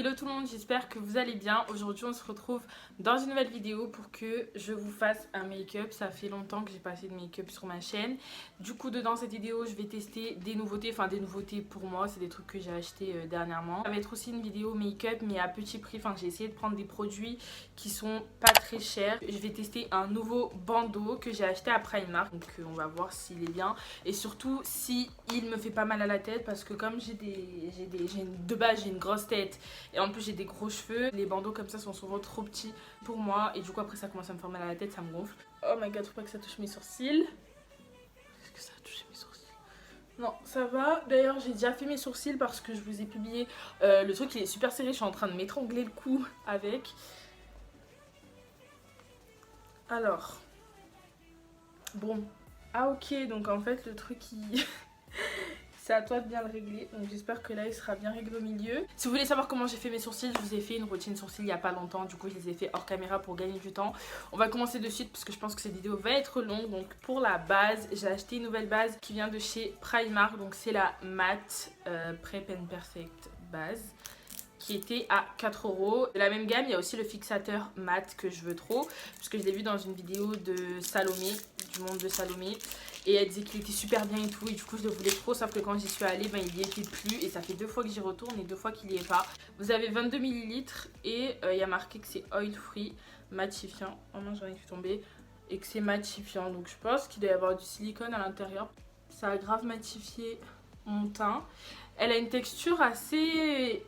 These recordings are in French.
Hello tout le monde, j'espère que vous allez bien. Aujourd'hui on se retrouve dans une nouvelle vidéo pour que je vous fasse un make-up. Ça fait longtemps que j'ai pas fait de make-up sur ma chaîne. Du coup dedans cette vidéo je vais tester des nouveautés, enfin des nouveautés pour moi, c'est des trucs que j'ai acheté dernièrement. Ça va être aussi une vidéo make-up mais à petit prix, enfin j'ai essayé de prendre des produits qui sont pas très chers. Je vais tester un nouveau bandeau que j'ai acheté à Primark, donc on va voir s'il est bien et surtout si il me fait pas mal à la tête parce que comme de base j'ai une grosse tête et en plus j'ai des gros cheveux, les bandeaux comme ça sont souvent trop petits pour moi et du coup après ça commence à me faire mal à la tête, ça me gonfle. Oh my god, faut pas que ça touche mes sourcils. Est-ce que ça a touché mes sourcils? Non, ça va. D'ailleurs j'ai déjà fait mes sourcils parce que je vous ai publié le truc, il est super serré, je suis en train de m'étrangler le cou avec. Alors, bon, ah ok, donc en fait le truc il... C'est à toi de bien le régler, donc j'espère que là il sera bien réglé au milieu. Si vous voulez savoir comment j'ai fait mes sourcils, je vous ai fait une routine sourcils il n'y a pas longtemps, du coup je les ai fait hors caméra pour gagner du temps. On va commencer de suite parce que je pense que cette vidéo va être longue. Donc pour la base, j'ai acheté une nouvelle base qui vient de chez Primark, donc c'est la Matte Prep and Perfect base, qui était à 4 €. De la même gamme, il y a aussi le fixateur mat que je veux trop, puisque je l'ai vu dans une vidéo de Salomé, du monde de Salomé. Et elle disait qu'il était super bien et tout, et du coup je le voulais trop, sauf que quand j'y suis allée, ben, il y était plus. Et ça fait 2 fois que j'y retourne et 2 fois qu'il n'y est pas. Vous avez 22 ml et il y a marqué que c'est oil free, matifiant. Oh non, j'en ai fait tomber. Et que c'est matifiant, donc je pense qu'il doit y avoir du silicone à l'intérieur. Ça a grave matifié mon teint. Elle a une texture assez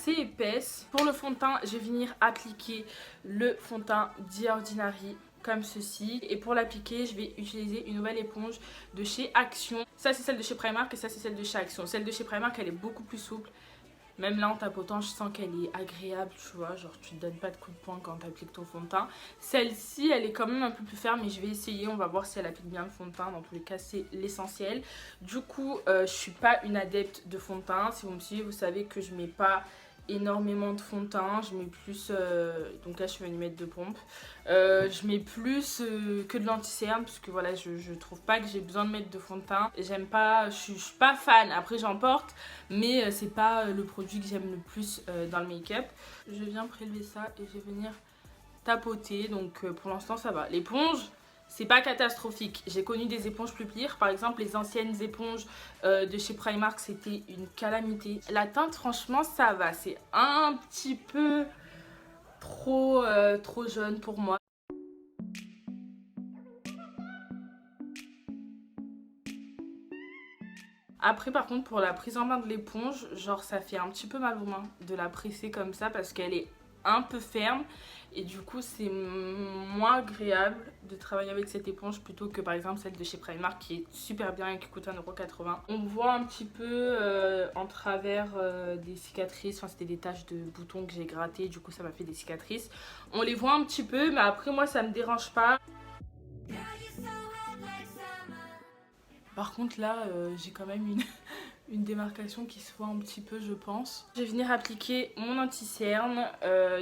épaisse. Pour le fond de teint, je vais venir appliquer le fond de teint The Ordinary comme ceci. Et pour l'appliquer, je vais utiliser une nouvelle éponge de chez Action. Ça, c'est celle de chez Primark et ça, c'est celle de chez Action. Celle de chez Primark, elle est beaucoup plus souple. Même là, en tapotant, je sens qu'elle est agréable, tu vois. Genre, tu ne donnes pas de coup de poing quand tu appliques ton fond de teint. Celle-ci, elle est quand même un peu plus ferme, mais je vais essayer. On va voir si elle applique bien le fond de teint. Dans tous les cas, c'est l'essentiel. Du coup, je suis pas une adepte de fond de teint. Si vous me suivez, vous savez que je mets pas énormément de fond de teint. Je mets plus... donc là, je suis venue mettre 2 pompes. Je mets plus que de l'anti-cerne parce que voilà, je trouve pas que j'ai besoin de mettre de fond de teint. J'aime pas, je suis pas fan. Après, j'en porte, mais c'est pas le produit que j'aime le plus dans le make-up. Je viens prélever ça et je vais venir tapoter. Donc pour l'instant, ça va. L'éponge, c'est pas catastrophique. J'ai connu des éponges plus pires. Par exemple, les anciennes éponges de chez Primark, c'était une calamité. La teinte, franchement, ça va. C'est un petit peu trop jaune pour moi. Après par contre pour la prise en main de l'éponge, genre ça fait un petit peu mal aux mains de la presser comme ça parce qu'elle est un peu ferme et du coup c'est moins agréable de travailler avec cette éponge plutôt que par exemple celle de chez Primark qui est super bien et qui coûte 1,80 €. On voit un petit peu en travers des cicatrices, enfin c'était des taches de boutons que j'ai gratté, du coup ça m'a fait des cicatrices. On les voit un petit peu mais après moi ça me dérange pas. Par contre là j'ai quand même une démarcation qui se voit un petit peu je pense. Je vais venir appliquer mon anti-cerne.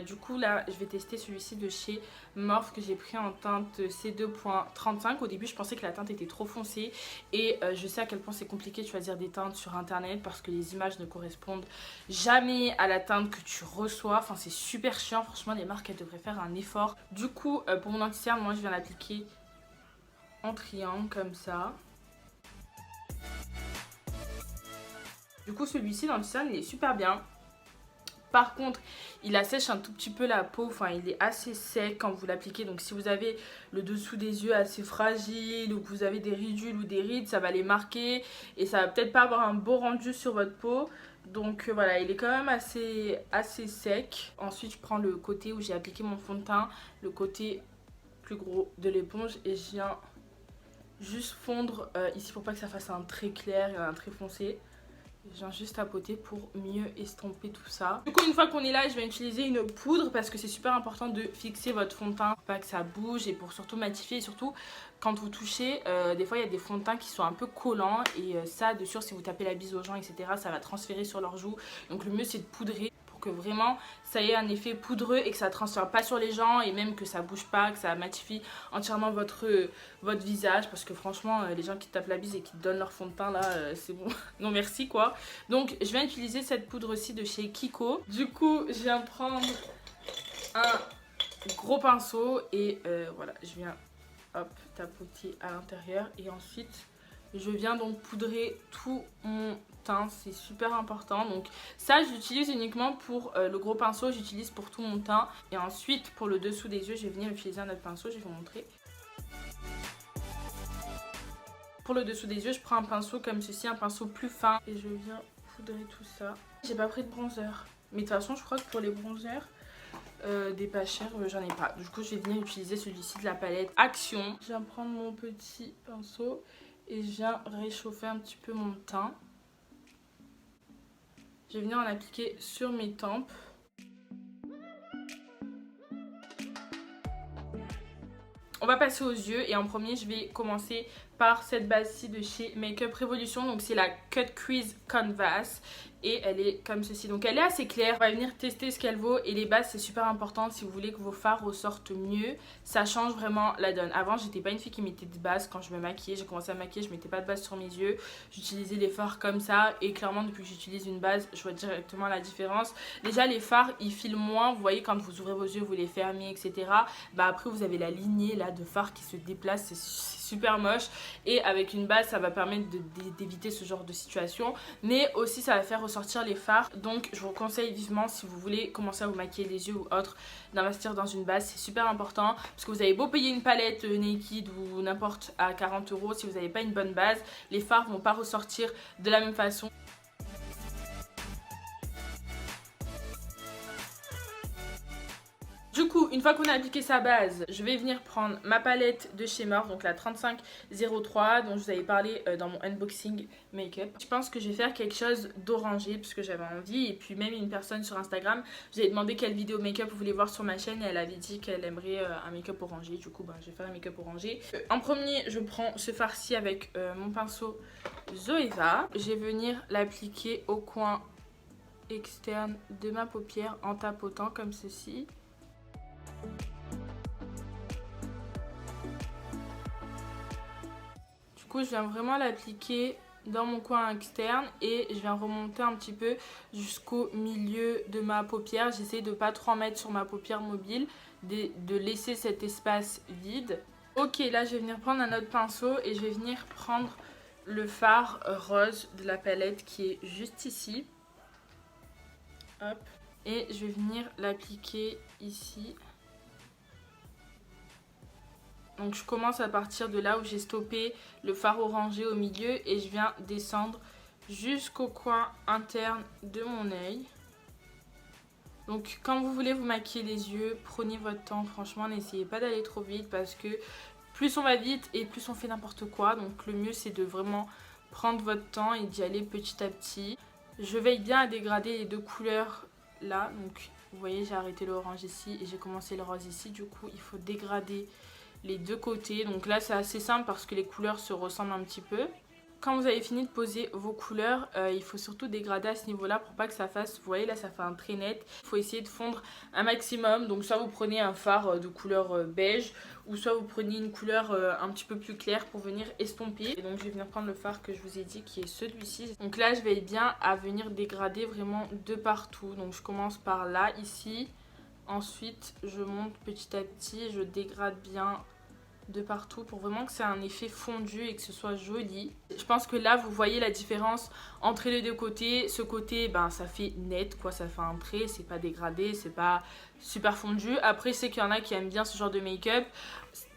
Du coup là je vais tester celui-ci de chez Morphe que j'ai pris en teinte C2.35. Au début je pensais que la teinte était trop foncée et je sais à quel point c'est compliqué de choisir des teintes sur internet parce que les images ne correspondent jamais à la teinte que tu reçois. Enfin c'est super chiant, franchement les marques elles devraient faire un effort. Du coup pour mon anti-cerne moi je viens l'appliquer en triangle comme ça. Du coup celui-ci dans le cerne il est super bien. Par contre il assèche un tout petit peu la peau, enfin il est assez sec quand vous l'appliquez. Donc si vous avez le dessous des yeux assez fragile ou que vous avez des ridules ou des rides, ça va les marquer et ça va peut-être pas avoir un beau rendu sur votre peau. Donc voilà, il est quand même assez sec. Ensuite je prends le côté où j'ai appliqué mon fond de teint, le côté plus gros de l'éponge et je viens juste fondre ici pour pas que ça fasse un trait clair et un trait foncé. Je viens juste tapoter pour mieux estomper tout ça. Du coup une fois qu'on est là, je vais utiliser une poudre parce que c'est super important de fixer votre fond de teint pour pas que ça bouge et pour surtout matifier. Et surtout quand vous touchez, des fois il y a des fonds de teint qui sont un peu collants et ça de sûr si vous tapez la bise aux gens etc, ça va transférer sur leurs joues. Donc le mieux c'est de poudrer pour que vraiment ça ait un effet poudreux et que ça ne transfère pas sur les gens et même que ça bouge pas, que ça matifie entièrement votre visage, parce que franchement les gens qui te tapent la bise et qui te donnent leur fond de teint là, c'est bon, non merci quoi. Donc je viens utiliser cette poudre-ci de chez Kiko. Du coup je viens prendre un gros pinceau et voilà, je viens hop tapoter à l'intérieur et ensuite je viens donc poudrer tout mon teint, c'est super important. Donc ça j'utilise uniquement pour le gros pinceau, j'utilise pour tout mon teint. Et ensuite pour le dessous des yeux, je vais venir utiliser un autre pinceau, je vais vous montrer. Pour le dessous des yeux, je prends un pinceau comme ceci, un pinceau plus fin. Et je viens poudrer tout ça. J'ai pas pris de bronzer. Mais de toute façon, je crois que pour les bronzers, des pas chers, j'en ai pas. Du coup, je vais venir utiliser celui-ci de la palette Action. Je viens prendre mon petit pinceau et je viens réchauffer un petit peu mon teint. Je vais venir en appliquer sur mes tempes. On va passer aux yeux et en premier je vais commencer par cette base-ci de chez Makeup Revolution. Donc c'est la Cut Crease Canvas et elle est comme ceci. Donc elle est assez claire. On va venir tester ce qu'elle vaut et les bases c'est super important si vous voulez que vos fards ressortent mieux. Ça change vraiment la donne. Avant j'étais pas une fille qui mettait de base quand je me maquillais. J'ai commencé à me maquiller, je mettais pas de base sur mes yeux. J'utilisais les fards comme ça et clairement depuis que j'utilise une base je vois directement la différence. Déjà les fards ils filent moins. Vous voyez quand vous ouvrez vos yeux, vous les fermez etc. Bah après vous avez la lignée là de fards qui se déplace, c'est super moche. Et avec une base ça va permettre d'éviter ce genre de situation, mais aussi ça va faire ressortir les fards. Donc je vous conseille vivement si vous voulez commencer à vous maquiller les yeux ou autre d'investir dans une base, c'est super important parce que vous avez beau payer une palette Naked ou n'importe à 40 €, si vous n'avez pas une bonne base, les fards vont pas ressortir de la même façon. Du coup, une fois qu'on a appliqué sa base, je vais venir prendre ma palette de chez Morphe, donc la 3503 dont je vous avais parlé dans mon unboxing make-up. Je pense que je vais faire quelque chose d'orangé parce que j'avais envie, et puis même une personne sur Instagram, j'avais demandé quelle vidéo make-up vous voulez voir sur ma chaîne et elle avait dit qu'elle aimerait un make-up orangé. Du coup, bah, je vais faire un make-up orangé. En premier, je prends ce fard-ci avec mon pinceau Zoeva. Je vais venir l'appliquer au coin externe de ma paupière en tapotant comme ceci. Du coup je viens vraiment l'appliquer dans mon coin externe et je viens remonter un petit peu jusqu'au milieu de ma paupière. J'essaie de pas trop en mettre sur ma paupière mobile, de laisser cet espace vide. Ok, là je vais venir prendre un autre pinceau et je vais venir prendre le fard rose de la palette qui est juste ici. Hop. Et je vais venir l'appliquer ici. Donc je commence à partir de là où j'ai stoppé le fard orangé au milieu et je viens descendre jusqu'au coin interne de mon œil. Donc quand vous voulez vous maquiller les yeux, prenez votre temps, franchement n'essayez pas d'aller trop vite parce que plus on va vite et plus on fait n'importe quoi. Donc le mieux c'est de vraiment prendre votre temps et d'y aller petit à petit. Je veille bien à dégrader les deux couleurs là. Donc vous voyez j'ai arrêté l'orange ici et j'ai commencé le rose ici. Du coup il faut dégrader les deux côtés. Donc là c'est assez simple parce que les couleurs se ressemblent un petit peu. Quand vous avez fini de poser vos couleurs, il faut surtout dégrader à ce niveau là pour pas que ça fasse, vous voyez là ça fait un trait net. Il faut essayer de fondre un maximum, donc soit vous prenez un fard de couleur beige ou soit vous prenez une couleur un petit peu plus claire pour venir estomper. Et donc je vais venir prendre le fard que je vous ai dit qui est celui-ci. Donc là je vais bien à venir dégrader vraiment de partout. Donc je commence par là ici, ensuite je monte petit à petit, je dégrade bien de partout pour vraiment que c'est un effet fondu et que ce soit joli. Je pense que là vous voyez la différence entre les deux côtés. Ce côté ben ça fait net quoi, ça fait un trait, c'est pas dégradé, c'est pas super fondu. Après c'est qu'il y en a qui aiment bien ce genre de make-up.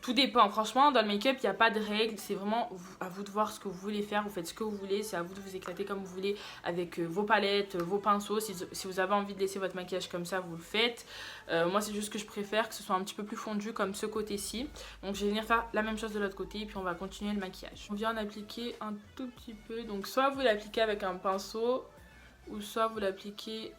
Tout dépend, franchement dans le make-up il n'y a pas de règle, c'est vraiment à vous de voir ce que vous voulez faire, vous faites ce que vous voulez, c'est à vous de vous éclater comme vous voulez avec vos palettes, vos pinceaux, si vous avez envie de laisser votre maquillage comme ça vous le faites. Moi c'est juste que je préfère que ce soit un petit peu plus fondu comme ce côté-ci, donc je vais venir faire la même chose de l'autre côté et puis on va continuer le maquillage. On vient en appliquer un tout petit peu, donc soit vous l'appliquez avec un pinceau ou soit vous l'appliquez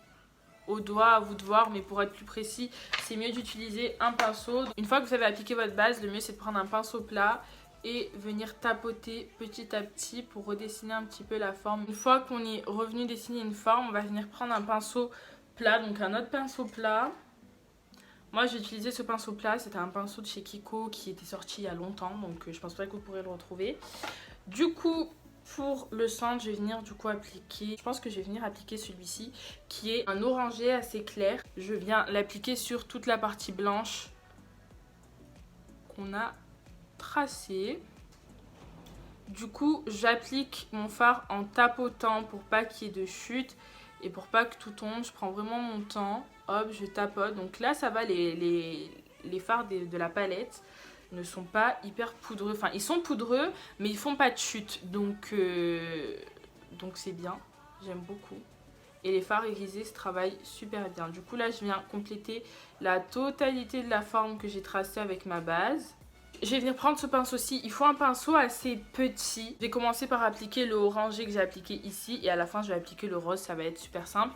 au doigt, à vous de voir, mais pour être plus précis c'est mieux d'utiliser un pinceau. Une fois que vous avez appliqué votre base, le mieux c'est de prendre un pinceau plat et venir tapoter petit à petit pour redessiner un petit peu la forme. Une fois qu'on est revenu dessiner une forme, on va venir prendre un pinceau plat, donc un autre pinceau plat. Moi j'ai utilisé ce pinceau plat, c'était un pinceau de chez Kiko qui était sorti il y a longtemps, donc je pense pas que vous pourrez le retrouver. Du coup, pour le centre, je vais venir du coup appliquer, je pense que je vais venir appliquer celui-ci qui est un orangé assez clair. Je viens l'appliquer sur toute la partie blanche qu'on a tracée. Du coup, j'applique mon fard en tapotant pour pas qu'il y ait de chute et pour pas que tout tombe. Je prends vraiment mon temps. Hop, je tapote. Donc là, ça va, les fards de la palette ne sont pas hyper poudreux. Enfin, ils sont poudreux, mais ils font pas de chute. Donc c'est bien. J'aime beaucoup. Et les fards irisés se travaillent super bien. Du coup, là, je viens compléter la totalité de la forme que j'ai tracée avec ma base. Je vais venir prendre ce pinceau-ci. Il faut un pinceau assez petit. Je vais commencer par appliquer le orangé que j'ai appliqué ici. Et à la fin, je vais appliquer le rose. Ça va être super simple.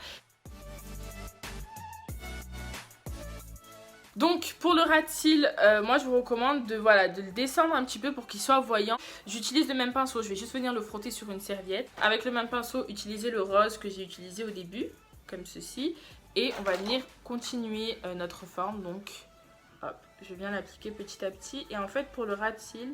Donc pour le ras de cils, moi je vous recommande de le descendre un petit peu pour qu'il soit voyant. J'utilise le même pinceau, je vais juste venir le frotter sur une serviette. Avec le même pinceau, utilisez le rose que j'ai utilisé au début, comme ceci. Et on va venir continuer notre forme. Donc hop, je viens l'appliquer petit à petit. Et en fait pour le ras de cils,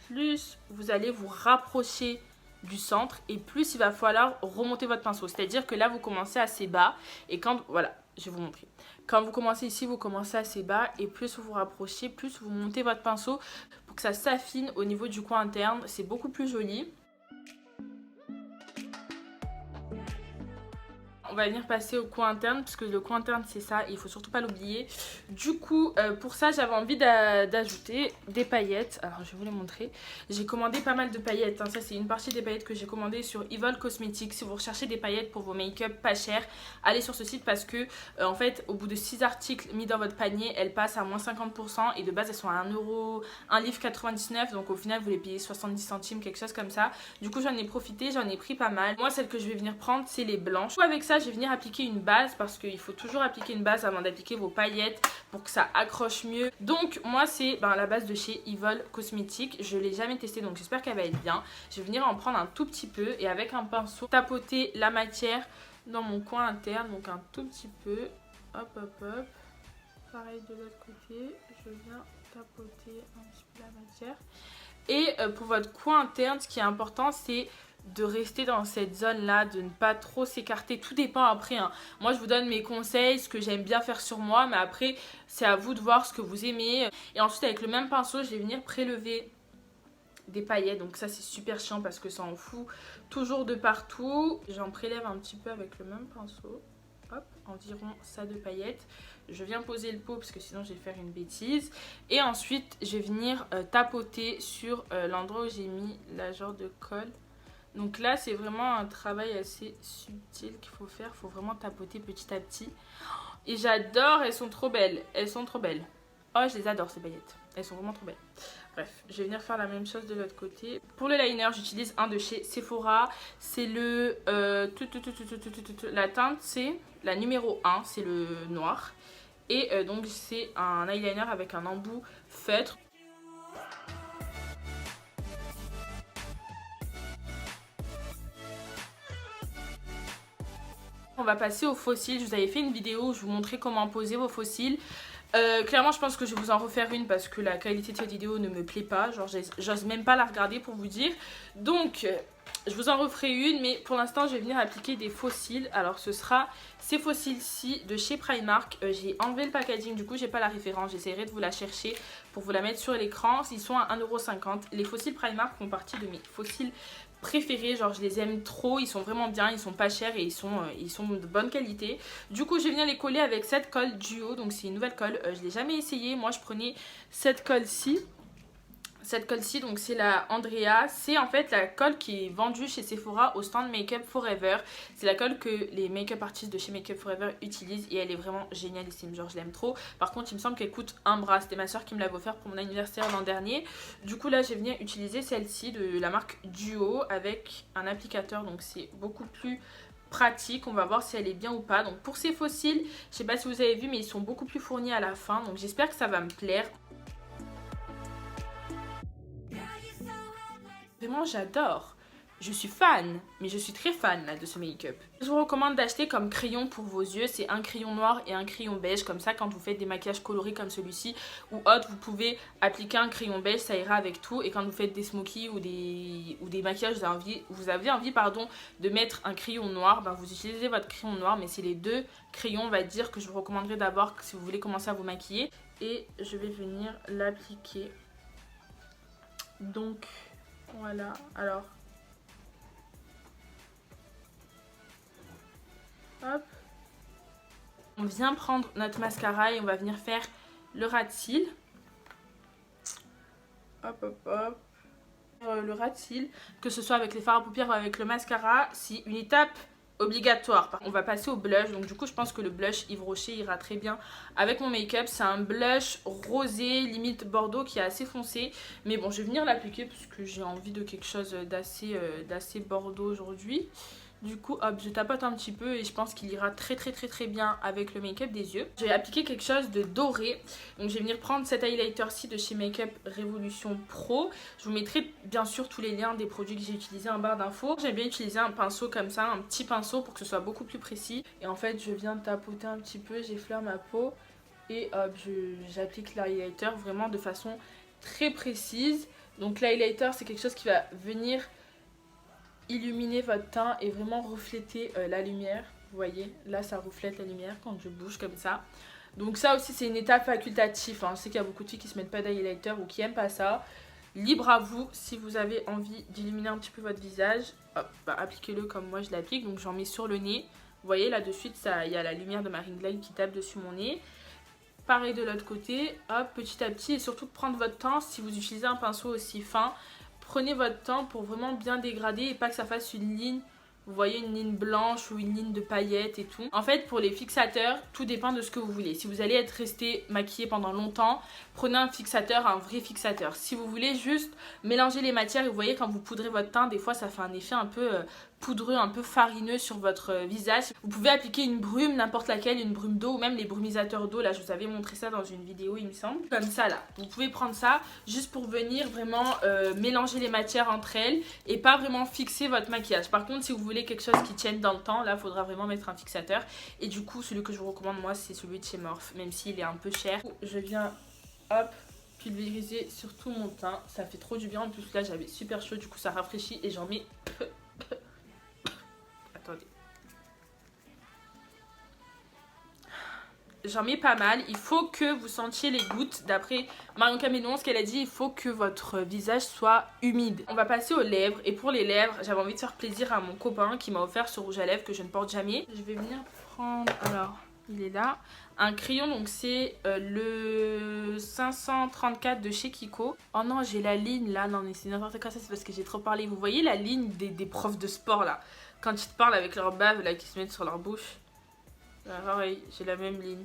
plus vous allez vous rapprocher du centre et plus il va falloir remonter votre pinceau. C'est-à-dire que là vous commencez assez bas et quand, voilà, je vais vous montrer. Quand vous commencez ici, vous commencez assez bas et plus vous vous rapprochez, plus vous montez votre pinceau pour que ça s'affine au niveau du coin interne. C'est beaucoup plus joli. On va venir passer au coin interne parce que le coin interne c'est ça, il faut surtout pas l'oublier. Du coup pour ça j'avais envie d'ajouter des paillettes. Alors je vais vous les montrer. J'ai commandé pas mal de paillettes, hein. Ça c'est une partie des paillettes que j'ai commandées sur Evil Cosmetics. Si vous recherchez des paillettes pour vos make-up pas chères, allez sur ce site parce que en fait au bout de 6 articles mis dans votre panier, elles passent à moins 50% et de base elles sont à 1€, un livre 99, donc au final vous les payez 70 centimes, quelque chose comme ça. Du coup j'en ai profité, j'en ai pris pas mal. Moi celle que je vais venir prendre c'est les blanches. Avec ça je vais venir appliquer une base parce qu'il faut toujours appliquer une base avant d'appliquer vos paillettes pour que ça accroche mieux. Donc moi c'est la base de chez Evil Cosmetics. Je l'ai jamais testée donc j'espère qu'elle va être bien. Je vais venir en prendre un tout petit peu et avec un pinceau tapoter la matière dans mon coin interne. Donc un tout petit peu. Hop hop hop. Pareil de l'autre côté. Je viens tapoter un petit peu la matière. Et pour votre coin interne, ce qui est important c'est de rester dans cette zone là, de ne pas trop s'écarter. Tout dépend après, hein. Moi je vous donne mes conseils, ce que j'aime bien faire sur moi, mais après c'est à vous de voir ce que vous aimez. Et ensuite avec le même pinceau je vais venir prélever des paillettes, donc ça c'est super chiant parce que ça en fout toujours de partout. J'en prélève un petit peu avec le même pinceau. Hop, environ ça de paillettes. Je viens poser le pot parce que sinon je vais faire une bêtise. Et ensuite je vais venir tapoter sur l'endroit où j'ai mis la genre de colle. Donc là c'est vraiment un travail assez subtil qu'il faut faire. Il faut vraiment tapoter petit à petit. Et j'adore, elles sont trop belles. Elles sont trop belles. Oh je les adore ces paillettes. Elles sont vraiment trop belles. Bref, je vais venir faire la même chose de l'autre côté. Pour le liner, j'utilise un de chez Sephora. C'est le... la teinte, c'est la numéro 1, c'est le noir. Et donc c'est un eyeliner avec un embout feutre. On va passer aux faux cils. Je vous avais fait une vidéo où je vous montrais comment poser vos faux cils. Clairement je pense que je vais vous en refaire une parce que la qualité de cette vidéo ne me plaît pas. Genre j'ose même pas la regarder pour vous dire. Donc je vous en referai une, mais pour l'instant je vais venir appliquer des faux cils. Alors ce sera ces faux cils-ci de chez Primark. J'ai enlevé le packaging, du coup j'ai pas la référence. J'essaierai de vous la chercher pour vous la mettre sur l'écran. Ils sont à 1,50 €. Les faux cils Primark font partie de mes faux cils préférés, genre je les aime trop, ils sont vraiment bien, ils sont pas chers et ils sont de bonne qualité. Du coup je vais venir les coller avec cette colle duo, donc c'est une nouvelle colle, je l'ai jamais essayé. Moi je prenais cette colle-ci. Cette colle-ci, donc c'est la Andrea. C'est en fait la colle qui est vendue chez Sephora au stand Make Up Forever. C'est la colle que les make-up artistes de chez Make Up Forever utilisent et elle est vraiment génialissime. Genre je l'aime trop. Par contre il me semble qu'elle coûte un bras. C'était ma soeur qui me l'avait offert pour mon anniversaire l'an dernier. Du coup là je vais venir utiliser celle-ci de la marque Duo avec un applicateur. Donc c'est beaucoup plus pratique. On va voir si elle est bien ou pas. Donc pour ces faux cils, je sais pas si vous avez vu mais ils sont beaucoup plus fournis à la fin. Donc j'espère que ça va me plaire. Vraiment j'adore. Je suis fan, mais je suis très fan là, de ce make-up. Je vous recommande d'acheter comme crayon pour vos yeux. C'est un crayon noir et un crayon beige. Comme ça, quand vous faites des maquillages colorés comme celui-ci ou autre, vous pouvez appliquer un crayon beige, ça ira avec tout. Et quand vous faites des smokies ou des maquillages, vous avez envie de mettre un crayon noir, ben vous utilisez votre crayon noir. Mais c'est les deux crayons, on va dire, que je vous recommanderais d'avoir si vous voulez commencer à vous maquiller. Et je vais venir l'appliquer. Donc, voilà. Alors... hop. On vient prendre notre mascara et on va venir faire le ras de cils. Hop hop hop. Le ras de cils, que ce soit avec les fards à paupières ou avec le mascara, c'est une étape obligatoire. On va passer au blush, donc du coup je pense que le blush Yves Rocher ira très bien avec mon make-up. C'est un blush rosé limite bordeaux qui est assez foncé, mais bon je vais venir l'appliquer parce que j'ai envie de quelque chose d'assez bordeaux aujourd'hui. Du coup hop, je tapote un petit peu et je pense qu'il ira très bien avec le make-up des yeux. Je vais appliquer quelque chose de doré. Donc je vais venir prendre cet highlighter-ci de chez Makeup Revolution Pro. Je vous mettrai bien sûr tous les liens des produits que j'ai utilisés en barre d'infos. J'aime bien utiliser un pinceau comme ça, un petit pinceau pour que ce soit beaucoup plus précis. Et en fait je viens tapoter un petit peu, j'effleure ma peau et hop, j'applique l'highlighter vraiment de façon très précise. Donc l'highlighter c'est quelque chose qui va venir illuminer votre teint et vraiment refléter la lumière. Vous voyez, là ça reflète la lumière quand je bouge comme ça. Donc ça aussi c'est une étape facultative, hein. Je sais qu'il y a beaucoup de filles qui se mettent pas d'highlighter ou qui aiment pas ça. Libre à vous, si vous avez envie d'illuminer un petit peu votre visage, hop, bah, appliquez-le comme moi je l'applique. Donc j'en mets sur le nez. Vous voyez là de suite, il y a la lumière de ma ring light qui tape dessus mon nez. Pareil de l'autre côté, hop, petit à petit. Et surtout de prendre votre temps, si vous utilisez un pinceau aussi fin, prenez votre temps pour vraiment bien dégrader et pas que ça fasse une ligne, vous voyez, une ligne blanche ou une ligne de paillettes et tout. En fait, pour les fixateurs, tout dépend de ce que vous voulez. Si vous allez être resté maquillé pendant longtemps, prenez un fixateur, un vrai fixateur. Si vous voulez juste mélanger les matières, et vous voyez quand vous poudrez votre teint, des fois ça fait un effet un peu poudreux, un peu farineux sur votre visage. Vous pouvez appliquer une brume, n'importe laquelle, une brume d'eau ou même les brumisateurs d'eau. Là, je vous avais montré ça dans une vidéo, il me semble. Comme ça, là. Vous pouvez prendre ça juste pour venir vraiment mélanger les matières entre elles et pas vraiment fixer votre maquillage. Par contre, si vous voulez quelque chose qui tienne dans le temps, là, il faudra vraiment mettre un fixateur. Et du coup, celui que je vous recommande, moi, c'est celui de chez Morphe, même s'il est un peu cher. Je viens, hop, pulvériser sur tout mon teint. Ça fait trop du bien. En plus, là, j'avais super chaud, du coup, ça rafraîchit et j'en mets... Attendez. J'en mets pas mal. Il faut que vous sentiez les gouttes. D'après Marion Camélon, ce qu'elle a dit, il faut que votre visage soit humide. On va passer aux lèvres. Et pour les lèvres, j'avais envie de faire plaisir à mon copain qui m'a offert ce rouge à lèvres que je ne porte jamais. Je vais venir prendre... Alors, il est là. Un crayon, donc c'est le 534 de chez Kiko. Oh non, j'ai la ligne là. Non, mais c'est n'importe quoi, ça c'est parce que j'ai trop parlé. Vous voyez la ligne des profs de sport là, quand ils te parlent avec leur bave là, qui se mettent sur leur bouche. Pareil, j'ai la même ligne.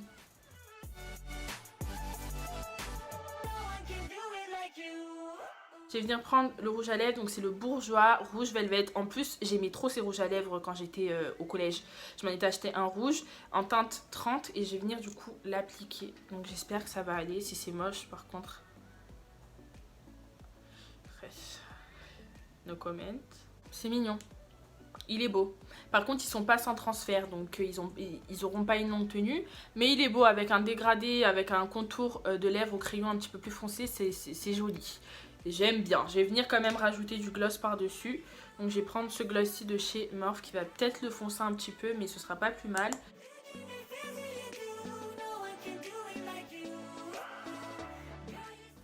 Je vais venir prendre le rouge à lèvres, donc c'est le Bourjois Rouge Velvet. En plus, j'aimais trop ces rouges à lèvres quand j'étais au collège. Je m'en étais acheté un rouge en teinte 30 et je vais venir du coup l'appliquer. Donc j'espère que ça va aller. Si c'est moche, par contre, no comment. C'est mignon. Il est beau. Par contre, ils sont pas sans transfert, donc ils auront pas une longue tenue. Mais il est beau avec un dégradé, avec un contour de lèvres au crayon un petit peu plus foncé. C'est joli. J'aime bien. Je vais venir quand même rajouter du gloss par-dessus. Donc je vais prendre ce gloss-ci de chez Morphe qui va peut-être le foncer un petit peu, mais ce sera pas plus mal.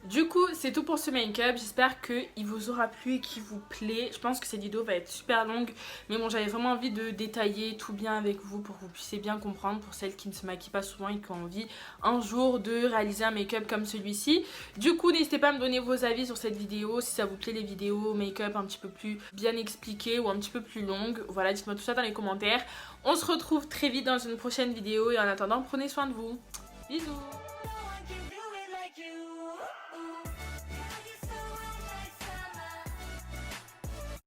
Du coup, c'est tout pour ce make-up. J'espère qu'il vous aura plu et qu'il vous plaît. Je pense que cette vidéo va être super longue. Mais bon, j'avais vraiment envie de détailler tout bien avec vous pour que vous puissiez bien comprendre. Pour celles qui ne se maquillent pas souvent et qui ont envie un jour de réaliser un make-up comme celui-ci. Du coup, n'hésitez pas à me donner vos avis sur cette vidéo. Si ça vous plaît les vidéos make-up un petit peu plus bien expliquées ou un petit peu plus longues. Voilà, dites-moi tout ça dans les commentaires. On se retrouve très vite dans une prochaine vidéo. Et en attendant, prenez soin de vous. Bisous!